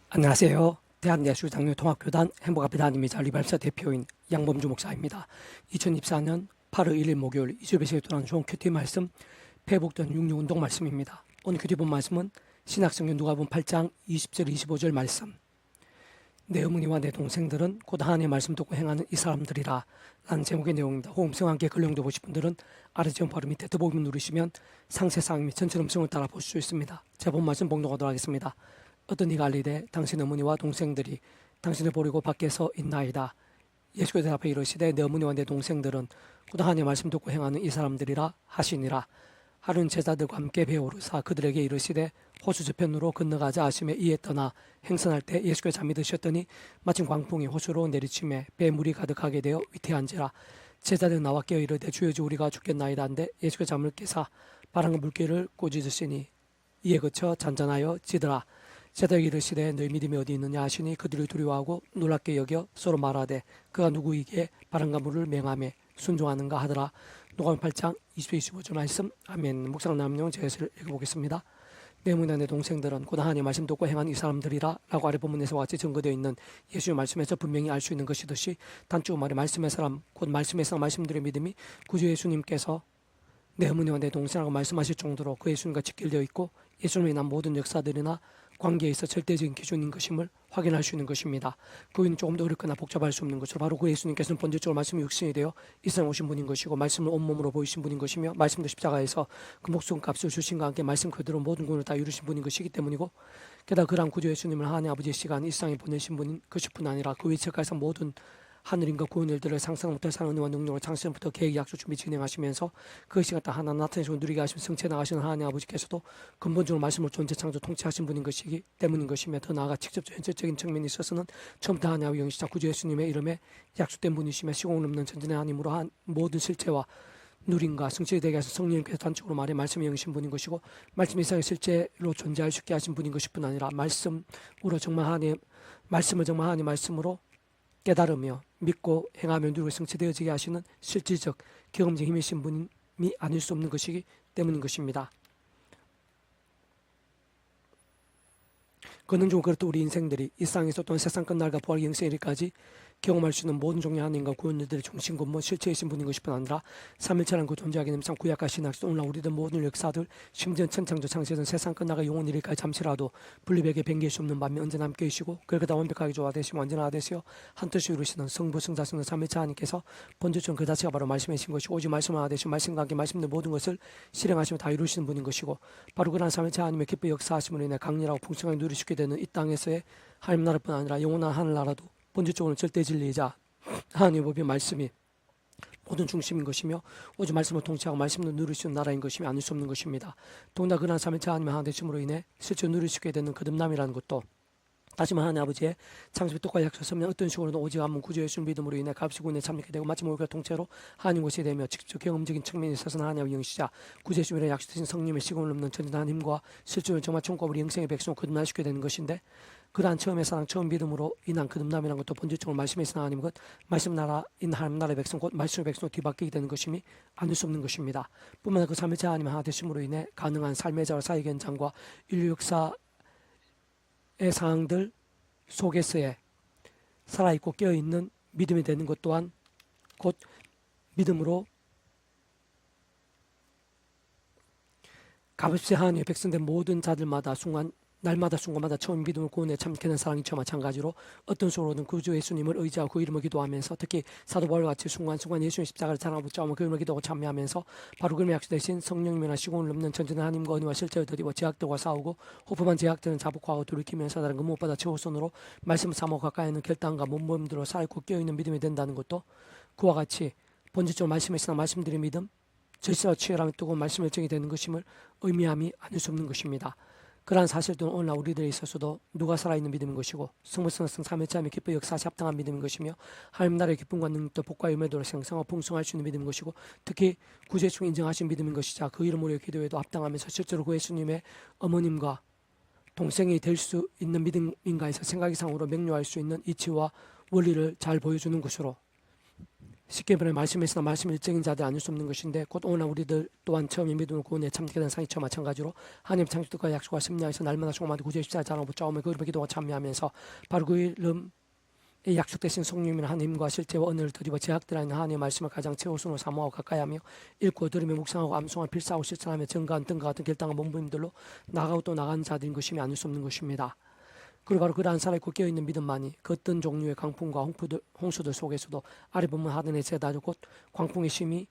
안녕하세요. 대한예술장로통합교단 행복합니다 님이자 리발사 대표인 양범주 목사입니다. 2024년 8월 1일 목요일 이주배식에 돌아온 좋은 큐티 말씀 회복된 육류운동 말씀입니다. 오늘 큐티 본 말씀은 신약성경 누가복음 8장 20절 25절 말씀. 내 어머니와 내 동생들은 곧 하나님의 말씀 듣고 행하는 이 사람들이라 라는 제목의 내용입니다. 호음성 함께 글령도 보실 분들은 아래 지원 바로 밑에 더보기를 누르시면 상세사항 및 전체 음성을 따라 보실 수 있습니다. 제가 본 말씀 봉독하도록 하겠습니다. 어떤 이가 알리되 당신 어머니와 동생들이 당신을 버리고 밖에서 있나이다. 예수께서 대답하여 이르시되 내 어머니와 내 동생들은 곧 하나님의 말씀 듣고 행하는 이 사람들이라 하시니라. 하루는 제자들과 함께 배에 오르사 그들에게 이르시되 호수 저편으로 건너가자 하시매 이에 떠나 행선할 때 예수께서 잠이 드셨더니 마침 광풍이 호수로 내리치매 배에 물이 가득하게 되어 위태한지라. 제자들은 나와 깨어 이르되 주여 주 우리가 죽겠나이다 한데 예수께서 잠을 깨사 바람과 물결을 꾸짖으시니 이에 그쳐 잔잔하여 지더라. 제자들이 이르시되 너희 믿음이 어디 있느냐 하시니 그들이 두려워하고 놀랍게 여겨 서로 말하되 그가 누구이기에 바람과 물을 맹함에 순종하는가 하더라. 누가복음 8장 20-25절 말씀. 아멘. 묵상 남용 제가 읽어보겠습니다. 내 어머니와 내 동생들은 곧 하나님의 말씀 듣고 행한 이 사람들이라 라고 아래 본문에서 같이 증거되어 있는 예수의 말씀에서 분명히 알 수 있는 것이듯이 단축 말에 말씀의 사람 곧 말씀의 사람 말씀들의 믿음이 구주 예수님께서 내 어머니와 내 동생이라고 말씀하실 정도로 그 예수님과 직결되어 있고 예수님이 난 모든 역사들이나 관계에 있어 절대적인 기준인 것임을 확인할 수 있는 것입니다. 그는 조금 더 어렵거나 복잡할 수 없는 것으로 바로 그 예수님께서는 본질적으로 말씀이 육신이 되어 이 세상에 오신 분인 것이고 말씀을 온몸으로 보이신 분인 것이며 말씀도 십자가에서 그 목숨값을 주신과 함께 말씀 그대로 모든 군을 다 이루신 분인 것이기 때문이고 게다가 그러한 구주 예수님을 하나님 아버지의 시간 이 세상에 보내신 분인 것뿐 아니라 그 위치에서 모든 하늘인과 구원 일들을 상상 못할 사랑과 능력을 창세전부터 계획 약속 준비 진행하시면서 그것이 갖다 하나 나타내시고 누리게 하시면 성체 나가시는 하나님 아버지께서도 근본적으로 말씀을 존재 창조 통치하신 분인 것이기 때문인 것이며 더 나아가 직접적 현실적인 측면에 있어서는 처음부터 하나님 아버지 영시자 구주 예수님의 이름에 약속된 분이시며 시공을 넘는 전진의 하나님으로 한 모든 실체와 누림과 성취되게 되게 하신 성령님께서 단적으로 말해 말씀이 영이신 분인 것이고 말씀이 이상의 실제로 존재할 수 있게 하신 분인 것뿐 아니라 말씀으로 정말 하나님 말씀을 정말 하나님 말씀으로 깨달으며 믿고 행하며 누리고 성취되어지게 하시는 실질적 경험적 힘이신 분이 아닐 수 없는 것이기 때문인 것입니다. 그는중 그렇듯 우리 인생들이 이 세상에서 또한 세상 끝날과 부활 영생에 이르기까지 경험할 수 있는 모든 종류의 하나님과 구원자들의 중심 근본 실체이신 분인 것뿐 아니라 삼일체라는 그 존재하기 참 구약과 신약에서 오늘날 우리들 모든 역사들 심지어 천창조 창세전 세상 끝나가 영원 이르기까지 잠시라도 분리되게 변개할 수 없는 반면 언제나 함께 계시고 그러다 완벽하게 조화되시고 완전하게 되시어 한뜻이 이루시는 성부 성자 성령 삼일체 하나님께서 본질적으로 그 자체가 바로 말씀이신 것이고 오직 말씀 하나 되시고 말씀과 함께 말씀된 모든 것을 실행하시며 다 이루시는 분인 것이고 바로 그러한 삼일체 하나님의 기뻐 역사하심으로 인해 강렬하고 풍성하게 누리시게 되는 이 땅에서의 하나님 나라뿐 아니라 영원한 하늘나라도 본질적으로 절대 진리이자 하나님의 법의 말씀이 모든 중심인 것이며 오직 말씀을 통치하고 말씀을 누릴 수 있는 나라인 것이며 아닐 수 없는 것입니다. 더군다나 그러한 삼일체 하나님의 하나 되심으로 인해 실제 누릴 수 있게 되는 거듭남이라는 것도 다시 말해 하나님 아버지의 창조의 뜻과 약속하면 어떤 식으로든 오직 한번 구주 예수를 믿음으로 인해 값이 구원에 참여하게 되고 마치 모욕과 통째로 하나님 것이 되며 직접 경험적인 측면에 있어서는 하나님의 영시자 구주 예수님의 약속되신 성령의 시공을 넘는 전진한 힘과 실존을 정말 천국과 우리 영생의 백성을 거듭나시게 되는 것인데 그러한 처음의 사랑 처음 믿음으로 인한 거듭남이라는 것도 본질적으로 말씀에 있는 하나님 것 말씀 나라인 하나님 나라의 백성 곧 말씀의 백성으로 뒤바뀌게 되는 것임이 아닐 수 없는 것입니다. 뿐만 아니라 그 삼일체 하나님 하나 되심으로 인해 가능한 삶의 자와 사회 현장과 인류 역사 의 상황들 속에서의 살아있고 깨어있는 믿음이 되는 것 또한 곧 믿음으로 값없이 하나님의 백성된 모든 자들마다 날마다 순간마다 처음 믿음을 구원에 참기는 사랑이 저 마찬가지로 어떤 식으로든 구주 예수님을 의지하고 그 이름을 기도하면서 특히 사도 바울과 같이 순간순간 예수님의 십자가를 자랑하고 붙잡으며 그 이름을 기도하고 참여하면서 바로 그름의 약속되신 성령님이나 시공을 넘는 전전한 하나님과 은혜와 실제를 드리고 제약들과 싸우고 호프만 제약들은 자복하고 돌이키면서 다른 그 무엇보다 최우선으로 말씀을 사모하고 가까이 있는 결단과 몸부림들로 살아있고 깨어있는 믿음이 된다는 것도 그와 같이 본질적으로 말씀에 있으나 말씀드린 믿음 절실하고 치열함이 뜨거운 말씀의 정이 되는 것임을 의미함이 아닐 수 없는 것입니다. 그러한 사실들은 오늘날 우리들에 있어서도 누가 살아있는 믿음인 것이고 성부성성 삼일체함의 기뻐 역사시 합당한 믿음인 것이며 하나님 나라의 기쁨과 능력도 복과 유매도로 생성하고 풍성할 수 있는 믿음인 것이고 특히 구주 예수님 인정하신 믿음인 것이자 그 이름으로 기도에도 합당하면서 실제로 그 예수님의 어머님과 동생이 될 수 있는 믿음인가 해서 생각 이상으로 맹료할 수 있는 이치와 원리를 잘 보여주는 것으로 쉽게 말해 말씀에서나 말씀 일적인 자들 아닐 수 없는 것인데 곧 오늘 우리들 또한 처음에 믿음을 구원에 참게 된 상이처 마찬가지로 하나님 창조과 약속과 승리하여서 날마다 소망하는 구주의 십자가 자랑하고 짜오며 그 이름의 기도와 참여하면서 바로 그 이름의 약속되신 성령님이나 하나님과 실제와 언어를 드리고 제약들 아닌 하나님의 말씀을 가장 최우선으로 사모하고 가까이하며 읽고 들으며 묵상하고 암송하며 필사하고 실천하며 증거한 등과 같은 결단과 몸부림들로 나가고 또 나가는 자들인 것임이 아닐 수 없는 것입니다. 그리고 바로 그러한 살아있고 깨어있는 믿음만이 그 어떤 종류의 강풍과 홍수들 속에서도 아래 보면 하늘의 제자들 곧 광풍의 심히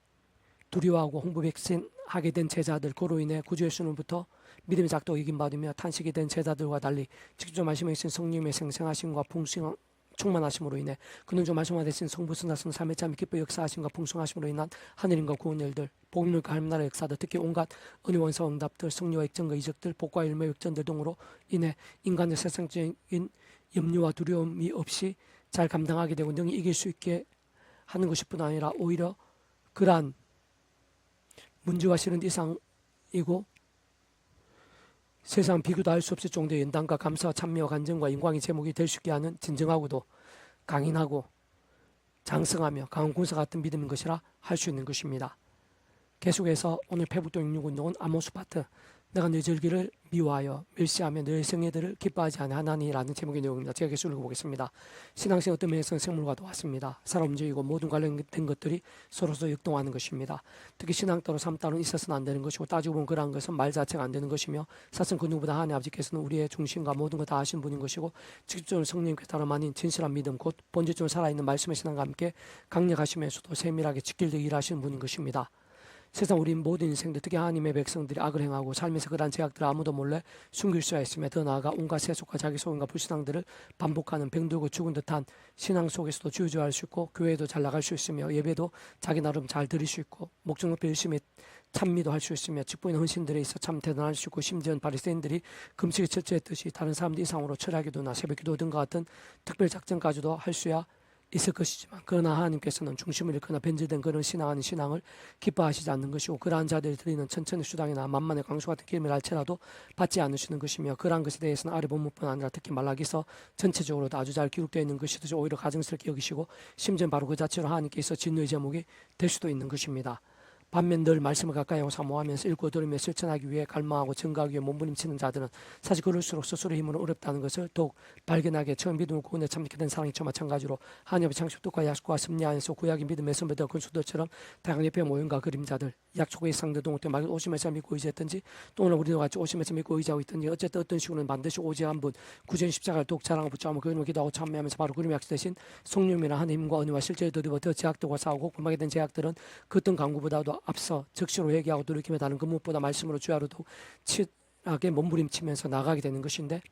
두려워하고 홍보백신하게 된 제자들 그로 인해 구주 예수님부터 믿음의 작도 이김받으며 탄식이 된 제자들과 달리 직접 말씀해 주신 성령님의 생생하심과 충만하심으로 인해 그는 좀 말씀하 되신 성부선하신 삶의 참 기뻐 역사하심과 풍성하심으로 인한 하늘인과 구원 일들 복음과 하나님나라의 역사들 특히 온갖 은혜 원사 응답들 성리와 액정과 이적들 복과 일매 역전들 등으로 인해 인간의 세상적인 염려와 두려움이 없이 잘 감당하게 되고 능히 이길 수 있게 하는 것뿐 아니라 오히려 그러한 문제와 실은 이상이고 세상 비교도 할 수 없을 정도의 연단과 감사와 찬미와 간증과 영광의 제목이 될 수 있게 하는 진정하고도 강인하고 장성하며 강한 군사 같은 믿음인 것이라 할 수 있는 것입니다. 계속해서 오늘 페북도 66운동은 아모스 파트 내가 네 절기를 미워하여 멸시하며 너의 성애들을 기뻐하지 아니하나니라는 제목의 내용입니다. 제가 계속 읽어보겠습니다. 신앙생 어떤 면에서는 생물과도 같습니다. 사람 움직이고 모든 관련된 것들이 서로서 역동하는 것입니다. 특히 신앙 따로 삶 따로는 있어서는 안 되는 것이고 따지고 보면 그러한 것은 말 자체가 안 되는 것이며 사실 그 누구보다 하나님 아버지께서는 우리의 중심과 모든 것 다 아신 분인 것이고 직접적으로 성령님께 따라 만인 진실한 믿음 곧 본질적으로 살아있는 말씀의 신앙과 함께 강력하시면서도 세밀하게 직결되게 일하시는 분인 것입니다. 세상 우리 모든 인생들 특히 하나님의 백성들이 악을 행하고 삶에서 그러한 제약들을 아무도 몰래 숨길 수가 있으며 더 나아가 온갖 세속과 자기 소원과 불신앙들을 반복하는 병들고 죽은 듯한 신앙 속에서도 주저할 수 있고 교회도 잘 나갈 수 있으며 예배도 자기 나름 잘 드릴 수 있고 목적 높이 열심히 찬미도 할 수 있으며 직보인 헌신들에 있어 참 대단할 수 있고 심지어 바리새인들이 금식에 철저했듯이 다른 사람들 이상으로 철야기도나 새벽기도 등과 같은 특별 작전까지도 할 수야 있을 것이지만 그러나 하나님께서는 중심을 잃거나 변질된 그런 신앙하는 신앙을 기뻐하시지 않는 것이고 그러한 자들이 드리는 천천의 수당이나 만만의 강수 같은 기름을 알체라도 받지 않으시는 것이며 그러한 것에 대해서는 아래 본문뿐 아니라 특히 말라기서 전체적으로도 아주 잘 기록되어 있는 것이듯이 오히려 가증스럽게 여기시고 심지어 바로 그 자체로 하나님께서 진노의 제목이 될 수도 있는 것입니다. 반면 늘 말씀을 가까이 하고 사모하면서 읽고 들으며 실천하기 위해 갈망하고 증거하기 위해 몸부림치는 자들은 사실 그럴수록 스스로의 힘으로 어렵다는 것을 더욱 발견하게 처음 믿음을 구원에 참게 된 사랑이 저 마찬가지로 하나님의 창조뜻과 약속과 섭리하에서 구약의 믿음의 선배들 근수들처럼 다양한 옆에 모임과 그림자들 약속의 상대 동때 막 오심에서 믿고 의지했든지 또 오늘 우리도 같이 오심에서 믿고 의지하고 있든지 어쨌든 어떤 식으로는 반드시 오지 한 분 구전 십자가를 독 자랑하고 붙잡고 그 이름을 기도하고 참여하면서 바로 그림의 약속 대신 성령이나 하나님과 은혜와 실제로 드리고 더 제약들과 싸우고 불만이 된 제약들은 그 어떤 강구보다도 앞서 즉시로 회개하고 돌이키며 다른 그 무엇보다 말씀으로 주야로도 치하게 몸부림치면서 나가게 되는 것인데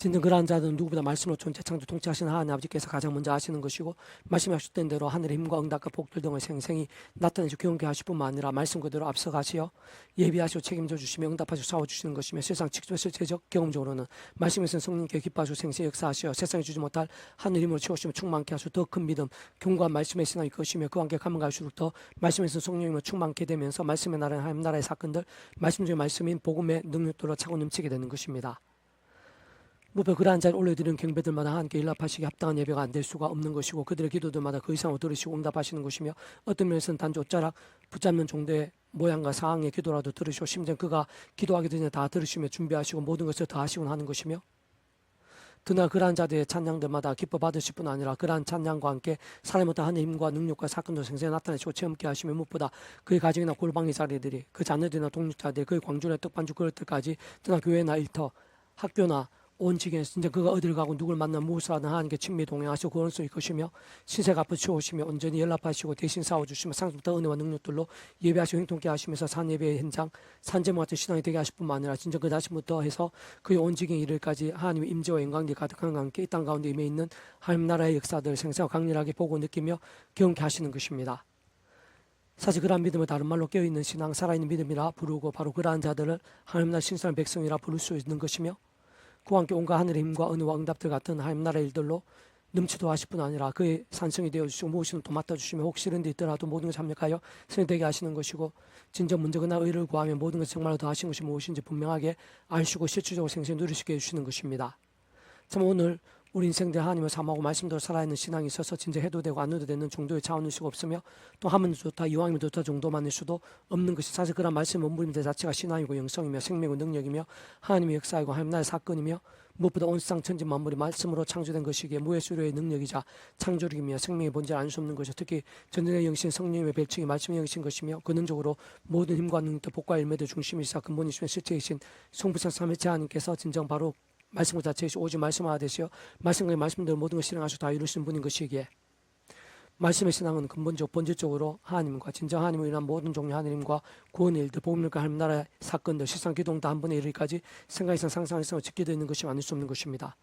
진정 그러한 자들은 누구보다 말씀으로 존재 창조 통치하시는 하나님 아버지께서 가장 먼저 아시는 것이고 말씀하셨던 대로 하늘의 힘과 응답과 복들 등을 생생히 나타내주 경험케 하실 뿐만 아니라 말씀 그대로 앞서가시어 예비하시고 책임져 주시며 응답하시고 싸워주시는 것이며 세상 직접 실제적 경험적으로는 말씀에서는 성령께 기뻐하시고 생생히 역사하시어 세상에 주지 못할 하늘 힘으로 채우시며 충만케 하시고 더 큰 믿음 견고한 말씀의 신앙이 것이며 그와 함께 가면 갈수록 더 말씀에서는 성령님을 충만케 되면서 말씀의 나라는 하나님 나라의 사건들 말씀 중에 말씀인 복음의 능력들로 차고 넘치게 되는 것입니다. 무엇보다 그러한 자를 올려드리는 경배들마다 하나님께 일합하시기 합당한 예배가 안 될 수가 없는 것이고 그들의 기도들마다 그 이상으로 들으시고 응답하시는 것이며 어떤 면에서는 단지 옷자락 붙잡는 정도의 모양과 상황의 기도라도 들으시고 심지어 그가 기도하기 전에 다 들으시며 준비하시고 모든 것을 다 하시곤 하는 것이며 그러나 그러한 자들의 찬양들마다 기뻐 받으실 뿐 아니라 그러한 찬양과 함께 사람의 어떤 하나님의 힘과 능력과 사건도 생생히 나타내시고 체험케 하시며 무엇보다 그의 가정이나 골방의 자리들이 그 자녀들이나 동력자들이 그의 광주나 떡반죽 그릇들까지 또나 교회나 일터 학교나 온 지경에 진짜 그가 어딜 가고 누굴 만나 무엇을 하든 하나님께 친밀히 동행하시고 구원을 쏠 것이며 신세가 앞을 치우시며 온전히 연락하시고 대신 싸워주시며 상속부터 은혜와 능력들로 예배하시고 행통케 하시면서 산예배의 현장 산제목 같은 신앙이 되게 하실 뿐만 아니라 진짜 그 자신부터 해서 그의 온 지경에 이르기까지 하나님의 임재와 영광이 가득한 함께 이 땅 가운데 임해 있는 하나님 나라의 역사들을 생생하고 강렬하게 보고 느끼며 경험케 하시는 것입니다. 사실 그러한 믿음을 다른 말로 깨어있는 신앙 살아있는 믿음이라 부르고 바로 그러한 자들을 하나님 나라 신실한 백성이라 부를 수 있는 것이며 그와 함께 온갖 하늘의 힘과 은혜와 응답들 같은 하나님 나라의 일들로 넘치도 하실 뿐 아니라 그의 산성이 되어주시고 무엇이든 또 맡아주시며 혹시 이런 데 있더라도 모든 것을 합력하여 성되게 하시는 것이고 진정 문제거나 의를 구하면 모든 것을 정말로 더 하시는 것이 무엇인지 분명하게 아시고 실질적으로 생생히 누리시게 해주시는 것입니다. 참 오늘 우리 인생들 하나님을 사모하고 말씀대로 살아있는 신앙이 있어서 진짜 해도 되고 안 해도 되는 정도의 차원일 수가 없으며 또 하면 좋다 이왕이면 좋다 정도만일 수도 없는 것이 사실 그런 말씀 원부림 자체가 신앙이고 영성이며 생명이고 능력이며 하나님의 역사이고 하나님 나라의 사건이며 무엇보다 온 세상 천지 만물이 말씀으로 창조된 것이기에 무해수료의 능력이자 창조력이며 생명의 본질을 알 수 없는 것이 특히 전능의 영신 성령님의 별칭이 말씀의 영신 것이며 근원적으로 모든 힘과 능력도 복과 열매도 중심이시사 근본이시며 실체이신 성부상 삼위체 하나님께서 진정 바로 말씀 그 자체이시 오직 말씀하라 되시어 말씀과 말씀대로 모든 것을 실행하시고 다 이루시는 분인 것이기에 말씀의 신앙은 근본적 본질적으로 하나님과 진정 하나님을 위한 모든 종류 하나님과 구원의 일들 복음과 하나님 나라의 사건들 실상 기동 다 한 번에 이르기까지 생각 이상 상상 이상으로 지키되어 있는 것이 아닐 수 없는 것입니다.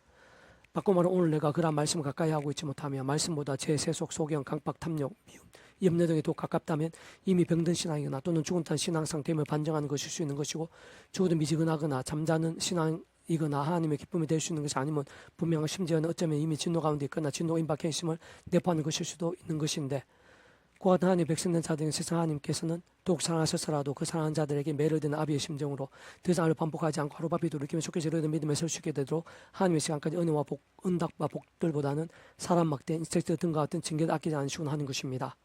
바꿔 말하면 오늘 내가 그러한 말씀을 가까이 하고 있지 못하며 말씀보다 제 세속 소경 강박 탐욕 미움 염려 등에 더 가깝다면 이미 병든 신앙이거나 또는 죽은 듯한 신앙 상태임을 반증하는 것일 수 있는 것이고 죽어도 미지근하거나 잠자는 신앙이거나 하나님의 기쁨이 될 수 있는 것이 아니면 분명한 심지어는 어쩌면 이미 진노 가운데 있거나 진노 임박해 있음을 내포하는 것일 수도 있는 것인데 그와 같은 하나님의 백성된 자들인 세상 하나님께서는 더욱 사랑하셔서라도 그 사랑하는 자들에게 매료되는 아비의 심정으로 더 이상 반복하지 않고 하루바비도 느끼며 속에서 이르는 믿음에 설 수 있게 되도록 하나님의 시간까지 은혜와 복, 은답과 복들보다는 사람 막대 인섹트 등과 같은 징계를 아끼지 않으시곤 하는 것입니다.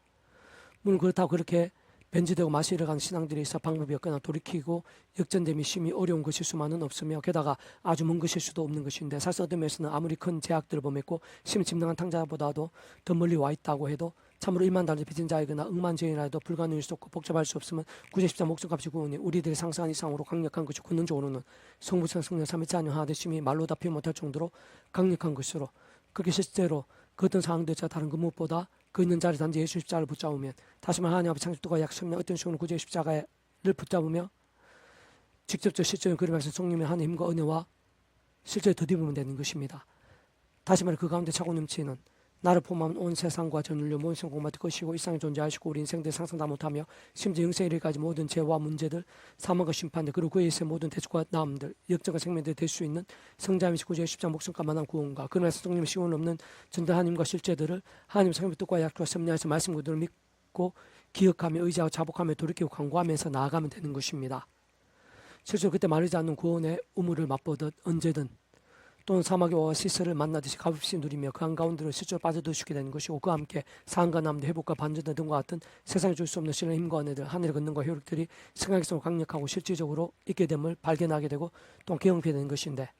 물론 그렇다고 그렇게 변질되고 맛이 잃어가는 신앙들이 있어 방법이 없거나 돌이키고 역전됨이 심히 어려운 것일 수만은 없으며 게다가 아주 먼 것일 수도 없는 것인데 사실 어떤 면에서는 아무리 큰 제약들을 범했고 심히 짐승한 탕자보다도 더 멀리 와 있다고 해도 참으로 일만 달리 빚진 자이거나 억만죄인이라 해도 불가능일 수 없고 복잡할 수 없으면 구제 십자 목숨값이 구원이 우리들이 상상한 이상으로 강력한 것이 근원적으로는 성부성 성령 삼위체 하나님 하나되 심히 말로 다 표현 못할 정도로 강력한 것으로 그렇게 실제로 그 어떤 상황도 자 다른 그 무엇보다 그 있는 자리 단지 예수 십자가를 붙잡으면 다시 말해 하나님 앞에 창조가 약속면 어떤 식으로 구제 십자가를 붙잡으며 직접적 실제로 그리 말씀 성령의 하나님 힘과 은혜와 실제로 더디보면 되는 것입니다. 다시 말해 그 가운데 차고 넘치는 나를 포함한 온 세상과 전 인류 모든 성공만 것이고 일상에 존재하시고 우리 인생들 상상 다 못하며 심지어 영생에 이르기까지 모든 죄와 문제들 사망과 심판들 그리고 그에 있어 모든 대적과 나음들 역정과 생명들 될 수 있는 성자이시 구주의 십자 목숨과 만한 구원과 그러나 성령의 시온 없는 전대 하나님과 실제들을 하나님 성령의 뜻과 약속과 섭리하여서 말씀 그대로 믿고 기억하며 의지하고 자복하며 돌이키고 간구하면서 나아가면 되는 것입니다. 실제로 그때 말하지 않는 구원의 우물을 맛보듯 언제든 또는 사막의 오아시스를 만나듯이 값없이 누리며 그 한가운데로 실제로 빠져들게 되는 것이고 그와 함께 상과 남도 회복과 반전들 등과 같은 세상에 줄 수 없는 신의 힘과 은혜들 하늘의 권능과 효력들이 생각성으로 강력하고 실질적으로 있게 됨을 발견하게 되고 또한 경험하게 되는 것인데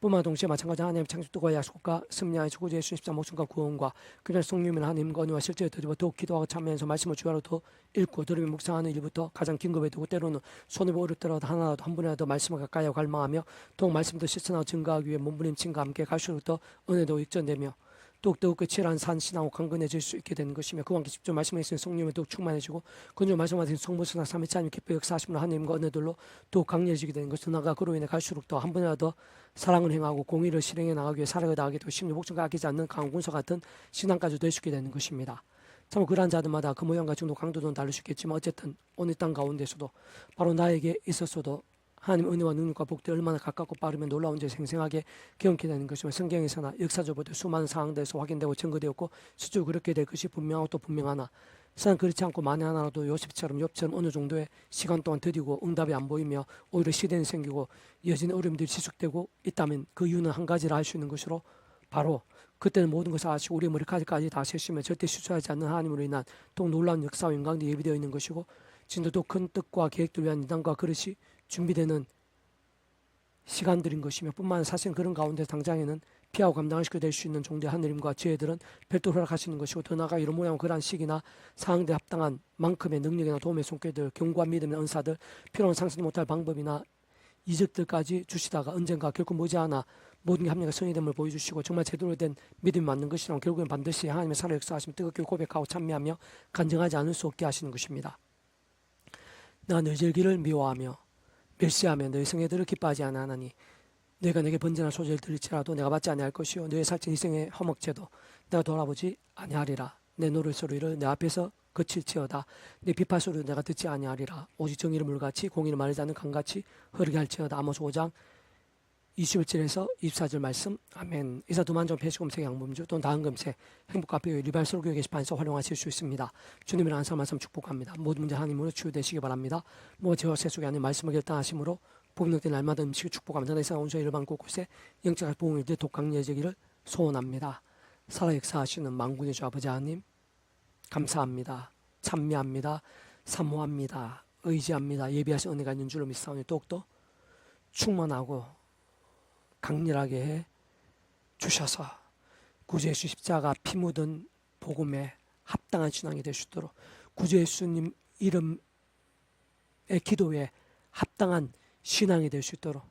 뿐만 동시에 마찬가지 하나님의 창조과 약속과 승리하여 구주 예수 십자 목숨과 구원과 그날 성령이나 하나님과 은혜와 실제로 드리고 더욱 기도하고 참여해서 말씀을 주야로 더 읽고 들으며 묵상하는 일부터 가장 긴급해 두고 때로는 손에 어렵더라도 하나라도 한 분이라도 말씀을 가까이 하고 갈망하며 더욱 말씀도 실천하고 증거하기 위해 몸부림침과 함께 갈수록 더 은혜도 익전되며 더욱 치열한 산신하고 강건해질 수 있게 되는 것이며 그와 함께 직접 말씀해 주신 성령이 더욱 충만해지고 건조 말씀하신 성부스나 삼위체 하나님 기뻐 역사하심으로 하나님과 은혜들로 더욱 강렬해지게 되는 것이 나아가 그로 인해 갈수록 더 한 번이라도 사랑을 행하고 공의를 실행해 나가기 위해 살아가 나가게 되고 심지어 목숨과 아끼지 않는 강한 군사 같은 신앙까지 될 수 있게 되는 것입니다. 참 그러한 자들마다 그 모양과 정도 강도는 다를 수 있겠지만 어쨌든 어느 땅 가운데서도 바로 나에게 있었어도 하나님 은혜와 능력과 복들이 얼마나 가깝고 빠르면 놀라운 지 생생하게 경험하게 되는 것이며 성경에서나 역사적으로도 수많은 상황들에서 확인되고 증거되었고 실제로 그렇게 될 것이 분명하고 또 분명하나 세상 그렇지 않고 만에 하나라도 요셉처럼 욥처럼 어느 정도의 시간 동안 드디고 응답이 안 보이며 오히려 시대는 생기고 여전히 어려움들이 지속되고 있다면 그 이유는 한 가지를 알 수 있는 것으로 바로 그때는 모든 것을 아시고 우리의 머리까지까지 다 세시며 절대 실수하지 않는 하나님으로 인한 또 놀라운 역사와 영광이 예비되어 있는 것이고 진도도 큰 뜻과 계획들 위한 인당과 그릇이 준비되는 시간들인 것이며 뿐만 아니라 사실 그런 가운데 당장에는 피하고 감당하시게 될 수 있는 종대 하느님과 지혜들은 별도로 허락하시는 것이고 더 나아가 이런 모양 그러한 시기나 상황에 합당한 만큼의 능력이나 도움의 손길들 경고와 믿음의 은사들 필요한 상상도 못할 방법이나 이적들까지 주시다가 언젠가 결코 머지않아 모든 게 합리가 성의됨을 보여주시고 정말 제대로 된 믿음이 맞는 것이라면 결국엔 반드시 하나님의 살아 역사하시며 뜨겁게 고백하고 찬미하며 간증하지 않을 수 없게 하시는 것입니다. 내가 너희 절기를 미워하며 멸시하며 너희 성회들을 기뻐하지 아니하나니 너희가 내게 번제나 소제를 드릴지라도 내가 받지 아니할 것이요 너희 살찐 희생의 허목제도 내가 돌아보지 아니하리라. 내 노를 소리를 내 앞에서 거칠지어다. 내 비파 소리를 내가 듣지 아니하리라. 오직 정의를 물같이 공의를 마르지 않는 강같이 흐르게 할지어다. 아모스 5장 21절에서 24절 말씀. 아멘. 이사 두만종 배시검색 양범주 또는 다음금색 행복카페의 리발설교 게시판에서 활용하실 수 있습니다. 주님이랑 한사 말씀 축복합니다. 모든 문제 하나님으로 치유되시기 바랍니다. 뭐 제와 세속에 아닌 말씀을 결단하심으로 복력된 날마다 음식을 축복하면서 내 세상 온전히 일반 곳곳에 영적인 보응일들 독강예제기를 소원합니다. 살아 역사하시는 만군의 주 아버지 하나님 감사합니다. 찬미합니다. 사모합니다. 의지합니다. 예비하신 은혜가 있는 줄로 믿사오니 더욱더 충만하고 강렬하게 해 주셔서 구주 예수 십자가 피 묻은 복음에 합당한 신앙이 될 수 있도록 구주 예수님 이름의 기도에 합당한 신앙이 될 수 있도록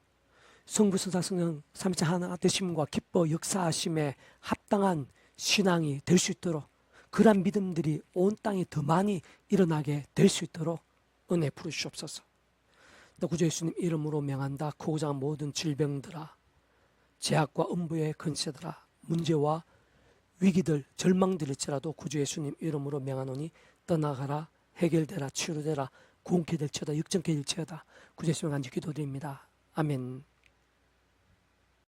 성부 성자 성령 삼위일체 하나 되심과 기뻐 역사하심에 합당한 신앙이 될 수 있도록 그러한 믿음들이 온 땅에 더 많이 일어나게 될 수 있도록 은혜 부르시옵소서. 구주 예수님 이름으로 명한다. 크고 작은 모든 질병들아, 제약과 음부의 근세들아, 문제와 위기들, 절망들일지라도 구주 예수님 이름으로 명하노니 떠나가라, 해결되라, 치유되라, 구원케 될지어다, 역정케 될지어다. 구주 예수님 간절히 기도드립니다. 아멘.